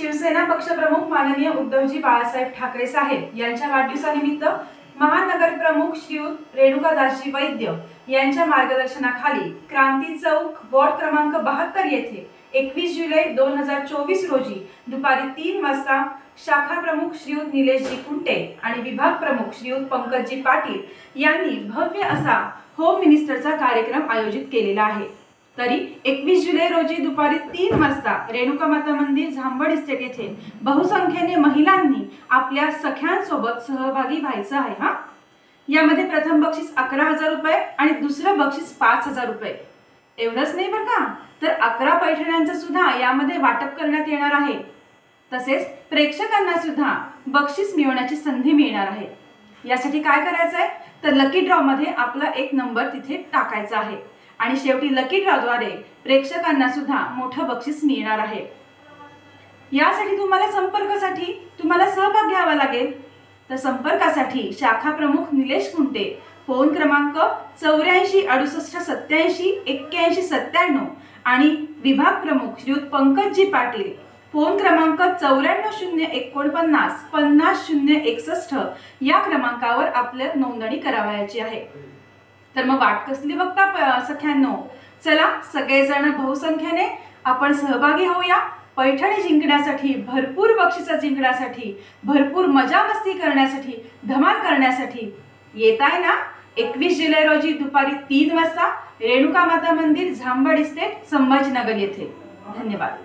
शिवसेना पक्षप्रमुख माननीय उद्धवजी बाळासाहेब ठाकरे साहेब यांच्या वाढदिवसानिमित्त महानगर प्रमुख श्रीयुत रेणुकादासजी वैद्य यांच्या मार्गदर्शनाखाली क्रांती चौक वॉर्ड क्रमांक 72 येथे 21 जुलै 2024 रोजी दुपारी 3 वाजता शाखा प्रमुख श्रीयुत निलेशजी कुंटे आणि विभाग प्रमुख श्रीयुत पंकजजी पाटील यांनी भव्य असा होम मिनिस्टरचा कार्यक्रम आयोजित केलेला आहे। तरी 21 जुलै रोजी दुपारी 3 वाजता रेणुका माता मंदिर झांबड इस्टेट येथे बहुसंख्येने महिलांनी आपल्या सख्यांसोबत सहभागी व्हायचं आहे। हा यामध्ये प्रथम बक्षीस 11,000 रुपये आणि दुसरं बक्षीस 5,000 रुपये। एवढंच नाही बरं का, तर 11 पैठण्यांचं सुद्धा यामध्ये वाटप करण्यात येणार आहे। तसेच प्रेक्षकांना सुद्धा बक्षीस मिळवण्याची संधी मिळणार आहे। यासाठी काय करायचं आहे तर लकी ड्रॉ मध्ये आपला एक नंबर तिथे टाकायचा आहे आणि शेवटी लकी ड्रॉद्वारे प्रेक्षकांना सुद्धा मोठं बक्षीस मिळणार आहे। यासाठी तुम्हाला सहभाग घ्यावा लागेल। तर संपर्कासाठी शाखा प्रमुख निलेश कुंटे फोन क्रमांक 84 68 87 81 97 आणि विभाग प्रमुख श्रीयुत पंकजजी पाटील फोन क्रमांक 94 049 50 061 या क्रमांकावर आपल्या नोंदणी करावयाची आहे। तर मग वाट कसली बघता सख्यांनो, चला सगळेजण बहुसंख्येने आपण सहभागी होऊया। पैठणी जिंकण्यासाठी, भरपूर बक्षिसं जिंकण्यासाठी, भरपूर मजा मस्ती करण्यासाठी, धमाल करण्यासाठी येताय ना 21 जुलै रोजी दुपारी 3 वाजता रेणुका माता मंदिर झांबड इस्टेट संभाजीनगर येथे। धन्यवाद।